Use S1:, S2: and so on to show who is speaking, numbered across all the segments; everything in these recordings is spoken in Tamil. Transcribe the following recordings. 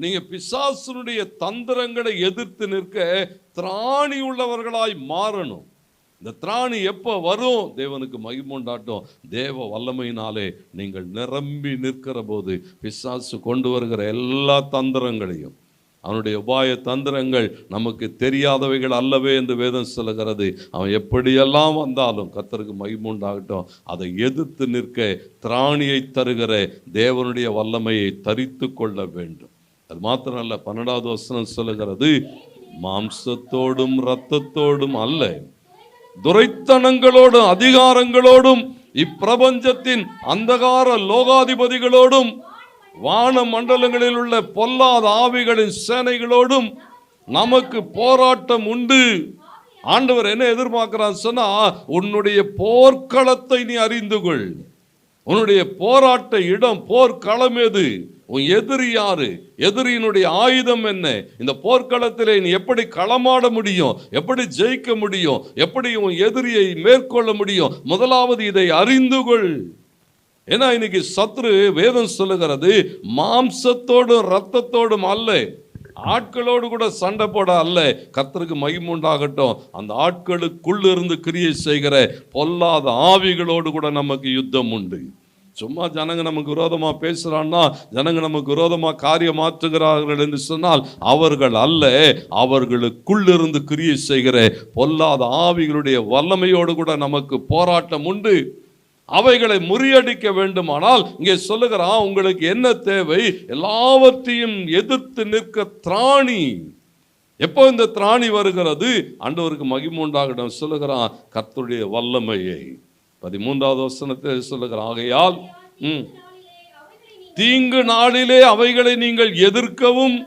S1: நீங்க பிசாசுடைய தந்திரங்களை எதிர்த்து நிற்க திராணி உள்ளவர்களாய் மாறணும். இந்த திராணி எப்போ வரும்? தேவனுக்கு மகிமை உண்டாட்டும். தேவ வல்லமையினாலே நீங்கள் நிரம்பி நிற்கிற போது பிசாசு கொண்டு வருகிற எல்லா தந்திரங்களையும், அவனுடைய உபாய தந்திரங்கள் நமக்கு தெரியாதவைகள் அல்லவே என்று வேதம் சொல்லுகிறது. அவன் எப்படியெல்லாம் வந்தாலும் கர்த்தருக்கு மகிமை உண்டாகட்டும், அதை எதிர்த்து நிற்க திராணியை தருகிற தேவனுடைய வல்லமையை தரித்து கொள்ள வேண்டும். அது மாத்திரமல்ல, 12வது வசனம் சொல்லுகிறது, மாம்சத்தோடும் இரத்தத்தோடும் அல்ல, துரைத்தனங்களோடும் அதிகாரங்களோடும் இப்பிரபஞ்சத்தின் அந்தகார லோகாதிபதிகளோடும் வான மண்டலங்களில் உள்ள பொல்லாத ஆவிகளின் சேனைகளோடும் நமக்கு போராட்டம் உண்டு. ஆண்டவர் என்ன எதிர்பார்க்கிறார் சொன்னா, உன்னுடைய போர்க்களத்தை நீ அறிந்து கொள். உன்னுடைய போராட்ட இடம், போர்க்களம் எது? உன் எதிரி யாரு? எதிரியினுடைய ஆயுதம் என்ன? இந்த போர்க்களத்திலே நீ எப்படி களமாட முடியும்? எப்படி ஜெயிக்க முடியும்? எப்படி உன் எதிரியை மேற்கொள்ள முடியும்? முதலாவது இதை அறிந்து கொள். ஏன்னா இன்னைக்கு சத்ரு, வேதம் சொல்லுகிறது, மாம்சத்தோடும் இரத்தத்தோடும் அல்ல, ஆட்களோடு கூட சண்டை போட அல்ல. கர்த்தருக்கு மகிமை உண்டாகட்டும். அந்த ஆட்களுக்குள்ள இருந்து கிரியை செய்கிற பொல்லாத ஆவிகளோடு கூட நமக்கு யுத்தம் உண்டு. சும்மா ஜனங்க நமக்கு விரோதமாக பேசுகிறான்னா, ஜனங்க நமக்கு விரோதமாக காரியம் மாற்றுகிறார்கள் என்று சொன்னால் அவர்கள் அல்ல, அவர்களுக்குள்ளிருந்து கிரியை செய்கிற பொல்லாத ஆவிகளுடைய வல்லமையோடு கூட நமக்கு போராட்டம் உண்டு. அவைகளை முறியடிக்க வேண்டுமானால் இங்கே சொல்லுகிறான், உங்களுக்கு என்ன தேவை? எல்லாவற்றையும் எதிர்த்து நிற்க திராணி. எப்போ இந்த திராணி வருகிறது? ஆண்டவருக்கு மகிமை உண்டாகட்டும். சொல்லுகிறான், கர்த்தருடைய வல்லமையை 13வது வசனத்தில் சொல்லுகிறான், ஆகையால் தீங்கு நாளிலே அவைகளை நீங்கள் எதிர்க்கவும்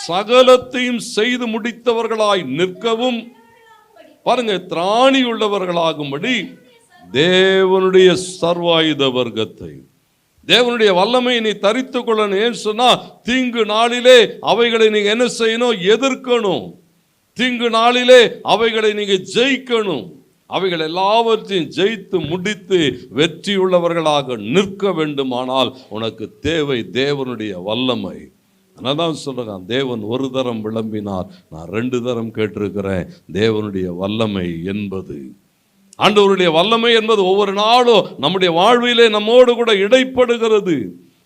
S1: சகலத்தையும் செய்து முடித்தவர்களாய் நிற்கவும், பாருங்க, திராணி உள்ளவர்களாகும்படி தேவனுடைய சர்வாயுத வர்க்கத்தை, தேவனுடைய வல்லமையை நீ தரித்து கொள்ளணும். ஏன்னு சொன்னா, தீங்கு நாளிலே அவைகளை நீங்க என்ன செய்யணும்? எதிர்க்கணும். தீங்கு நாளிலே அவைகளை நீங்க ஜெயிக்கணும். அவைகள் எல்லாவற்றையும் ஜெயித்து முடித்து வெற்றியுள்ளவர்களாக நிற்க வேண்டுமானால் உனக்கு தேவை தேவனுடைய வல்லமை. அதனால்தான் சொல்றேன், தேவன் ஒரு தரம் விளம்பினார், நான் 2 தரம் கேட்டிருக்கிறேன். தேவனுடைய வல்லமை என்பது, ஆண்டவருடைய வல்லமை என்பது ஒவ்வொரு நாளும் நம்முடைய வாழ்விலே நம்மோடு கூட இடைப்படுகிறது.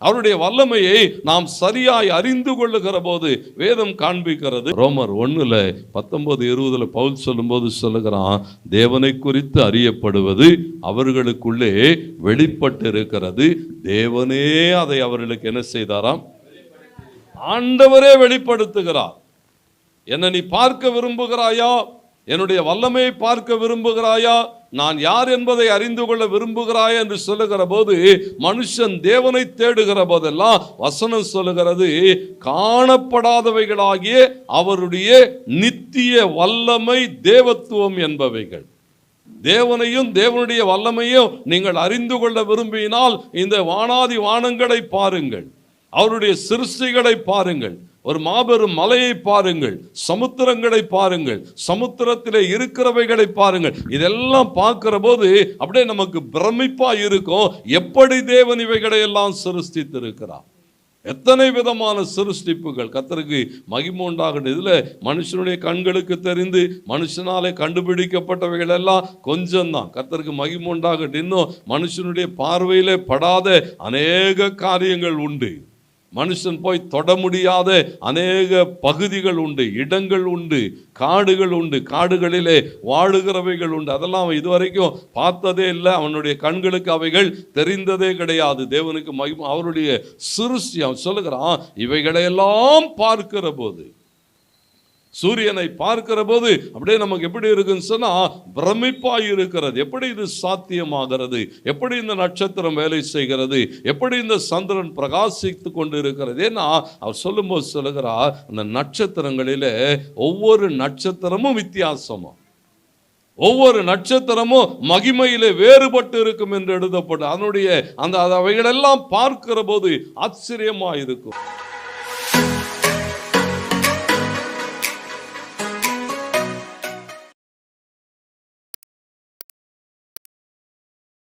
S1: அவருடைய வல்லமையை நாம் சரியாய் அறிந்து கொள்ளுகிற போது வேதம் காண்பிக்கிறது. ரோமர் 1:19-20 பவுல் சொல்லும்போது சொல்லுகிறான், தேவனை குறித்து அறியப்படுவது அவர்களுக்குள்ளே வெளிப்பட்டு இருக்கிறது, தேவனே அதை அவர்களுக்கு என்ன செய்தாராம்? ஆண்டவரே வெளிப்படுத்துகிறார். என்ன நீ பார்க்க விரும்புகிறாயா? என்னுடைய வல்லமையை பார்க்க விரும்புகிறாயா? நான் யார் என்பதை அறிந்து கொள்ள விரும்புகிறாயா என்று சொல்லுகிற போது, மனுஷன் தேவனை தேடுகிற போதெல்லாம் வசனம் சொல்லுகிறது, காணப்படாதவைகளாகிய அவருடைய நித்திய வல்லமை, தேவத்துவம் என்பவைகள். தேவனையும் தேவனுடைய வல்லமையும் நீங்கள் அறிந்து கொள்ள விரும்பினால் இந்த வானாதி வானங்களை பாருங்கள், அவருடைய சிருஷ்டிகளை பாருங்கள், ஒரு மாபெரும் மலையை பாருங்கள், சமுத்திரங்களை பாருங்கள், சமுத்திரத்திலே இருக்கிறவைகளை பாருங்கள். இதெல்லாம் பார்க்கிற போது அப்படியே நமக்கு பிரமிப்பா இருக்கும். எப்படி தேவன் இவைகளை எல்லாம் சிருஷ்டித்திருக்கிறார்! எத்தனை விதமான சிருஷ்டிப்புகள்! கர்த்தருக்கு மகிமை உண்டாகட்டும். இதுல மனுஷனுடைய கண்களுக்கு தெரிந்து மனுஷனாலே கண்டுபிடிக்கப்பட்டவைகள் எல்லாம் கொஞ்சம்தான். கர்த்தருக்கு மகிமை உண்டாகட்டும். இன்னும் மனுஷனுடைய பார்வையிலே படாத அநேக காரியங்கள் உண்டு. மனுஷன் போய் தொட முடியாத அநேக பகுதிகள் உண்டு, இடங்கள் உண்டு, காடுகள் உண்டு, காடுகளிலே வாழுகிறவைகள் உண்டு. அதெல்லாம் அவன் இதுவரைக்கும் பார்த்ததே இல்லை, அவனுடைய கண்களுக்கு அவைகள் தெரிந்ததே கிடையாது. தேவனுக்கு மகிமை. அவருடைய சிருஷ்டி, அவன் சொல்லுகிறான், இவைகளையெல்லாம் பார்க்கிற போது, சூரியனை பார்க்கிற போது அப்படியே நமக்கு எப்படி இருக்குன்னு சொன்னா பிரமிப்பாய் இருக்கிறது. எப்படி இது சாத்தியமாகிறது? எப்படி இந்த நட்சத்திரம் வேலை செய்கிறது? எப்படி இந்த சந்திரன் பிரகாசித்து கொண்டு இருக்கிறது? ஏன்னா அவர் சொல்லும்போது சொல்லுகிறார், அந்த நட்சத்திரங்களிலே ஒவ்வொரு நட்சத்திரமும் வித்தியாசமா. ஒவ்வொரு நட்சத்திரமும் மகிமையிலே வேறுபட்டு இருக்கும் என்று எழுதப்படும். அதனுடைய அவைகளெல்லாம் பார்க்கிற போது ஆச்சரியமா இருக்கும்.